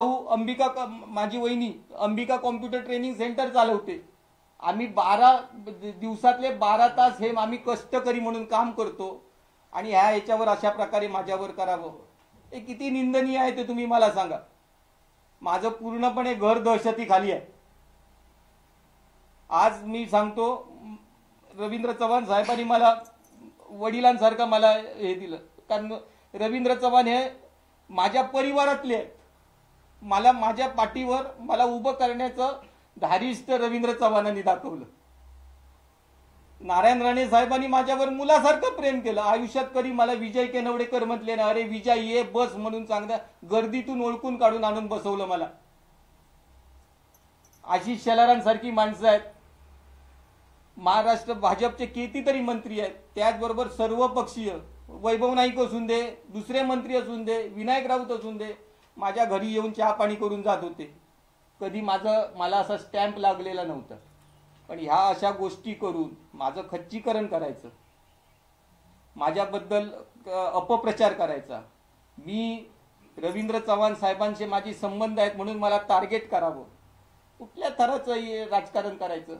अंबिका माझी वहिनी Ambika computer training centre चालवते। आम्ही 12 दिवसातले 12 तास हे आम्ही कष्टकरी म्हणून काम करतो आणि ह्याच्यावर अशा प्रकारे माझ्यावर करावं हे किती निंदनीय आहे ते तुम्ही मला सांगा। माझं पूर्णपणे घर दहशतीखाली आहे। आज मी सांगतो, रवींद्र चव्हाण साहेबांनी मला वडिलांसारखं मला हे दिलं, कारण रवींद्र चव्हाण हे माझ्या परिवारातले आहेत। मला माझ्या पाठीवर मला उभं करण्याचं धारिष्ट रवींद्र चव्हाणांनी दाखवलं। नारायण राणे साहेबांनी माझ्यावर मुलासारखं प्रेम केलं। आयुष्यात कधी मला विजय केनवडेकर म्हटले ना, अरे विजय ये बस म्हणून चांगल्या गर्दीतून ओळखून काढून आणून बसवलं मला। आशिष शेलारांसारखी माणसं आहेत। महाराष्ट्र भाजपचे कितीतरी मंत्री आहेत, त्याचबरोबर सर्व पक्षीय वैभव नाईक असून दे, दुसरे मंत्री असून दे, विनायक राऊत असून दे, माझ्या घरी येऊन चहा पाणी करून जात होते। कधी मला असा स्टॅम्प लागलेला नव्हता, पण ह्या अशा गोष्टी करून माझं खच्चीकरण करायचं, माझ्याबद्दल अपप्रचार करायचा। मी रवींद्र चव्हाण साहेबांचे माझे संबंध आहेत म्हणून मला टार्गेट करावं, कुठल्या थराचं राजकारण करायचं,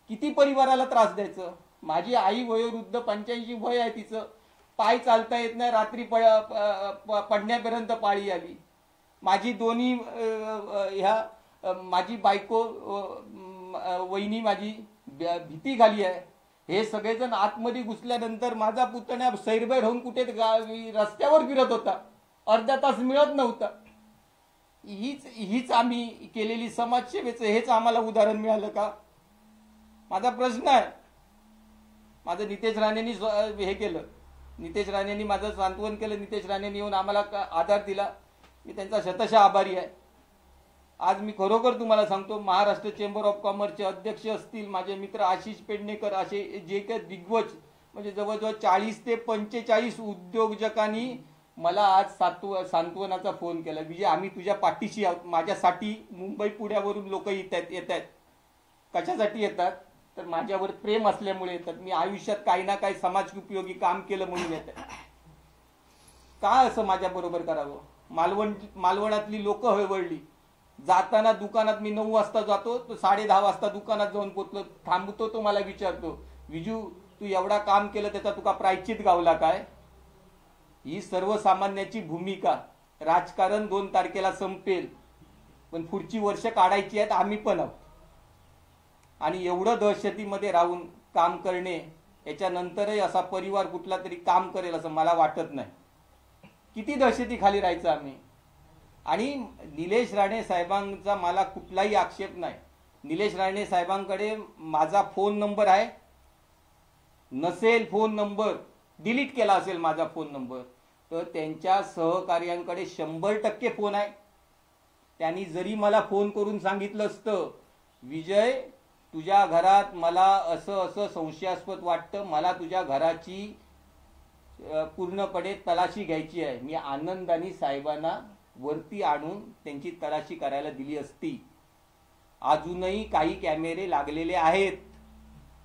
किती परिवाराला त्रास द्यायचं। माझी आई वयोवृद्ध 85 वय आहे, तिचं पाय चालता येत नाही, रात्री पडण्यापर्यंत पाळी आली। माझी दोन्ही माझी बायको वहिनी माझी भीती घाली आहे। हे सगळेजण आतमध्ये घुसल्यानंतर माझा पुतण्या सैरभैर होऊन कुठे रस्त्यावर फिरत होता, अर्धा तास मिळत नव्हता। हीच आम्ही केलेली समाजसेवेचं हेच आम्हाला उदाहरण मिळालं का? माझा प्रश्न आहे। माझं नितेश राणेंनी हे केलं, नितेश राणेंनी माझं सांत्वन केलं, नितेश राणेंनी येऊन आम्हाला आधार दिला, मी त्यांचा शतशः आभारी आहे। आज मी खरोखर तुम्हाला सांगतो, महाराष्ट्र चेंबर ऑफ कॉमर्सचे अध्यक्ष असतील माझे मित्र आशिष पेडणेकर, असे जे काही दिग्गज म्हणजे जवळजवळ 40 ते 45 उद्योजकांनी मला आज सांत्वनाचा फोन केला, विजय आम्ही तुझ्या पाठीशी आहोत। माझ्यासाठी मुंबई पुण्यावरून लोक येत आहेत। कशासाठी येतात तर माझ्यावर प्रेम असल्यामुळे येतात। मी आयुष्यात काही ना काही समाज उपयोगी काम केलं म्हणून येतात। का असं माझ्या बरोबर करावं? मालवणातली लोक हळवळली। जाताना दुकानात मी 9 वाजता जातो, तो 10:30 वाजता दुकानात जाऊन पोचलो, थांबतो, तो मला विचारतो, विजू तू एवढा काम केलं त्याचा तुका प्रायश्चित गावला काय? ही सर्वसामान्याची भूमिका। राजकारण 2 तारखेला संपेल, पण पुढची वर्ष काढायची आहेत, आम्ही पण आहोत। आणि एवढं दहशतीमध्ये राहून काम करणे, याच्यानंतरही असा परिवार कुठला तरी काम करेल असं मला वाटत नाही। किती दहशतीखाली राहायचं आम्ही? आणि निलेश राणे साहेबांचा मला कुठलाही आक्षेप नाही। निलेश राणे साहेबांकडे माझा फोन नंबर आहे, नसेल फोन नंबर डिलीट केला असेल माझा फोन नंबर, तर त्यांच्या सहकार्यांकडे 100% फोन आहे। त्यांनी जरी मला फोन करून सांगितलं असतं, विजय तुझ्या घरात मला असं संशयास्पद वाटतं, मला तुझ्या घराची पूर्णपणे तलाशी घ्यायची आहे, मी आनंदाने साहेबांना वरती आणून त्यांची तलाशी करायला दिली असती। अजूनही काही कॅमेरे लागलेले आहेत।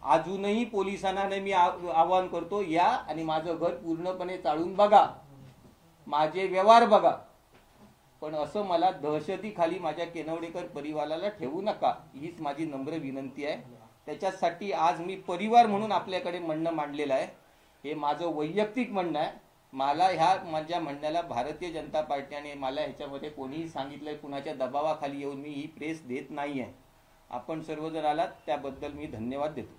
अजूनही पोलिसांना मी आवाहन करतो, या आणि माझं घर पूर्णपणे चाळून बघा, माझे व्यवहार बघा, पण असं मला दहशतीखाली माझ्या केनवडेकर परिवाराला ठेवू नका, हीच माझी नम्र विनंती आहे। त्याच्यासाठी आज मी परिवार म्हणून आपल्याकडे म्हणणं मांडलेलं आहे। हे माझं वैयक्तिक म्हणणं आहे। मला माझ्या म्हणण्याला भारतीय जनता पार्टीने मला ह्याच्यामध्ये कोणीही सांगितलंय, कुणाच्या दबावाखाली येऊन मी ही प्रेस देत नाही आहे। आपण सर्वजण आलात त्याबद्दल मी धन्यवाद देतो।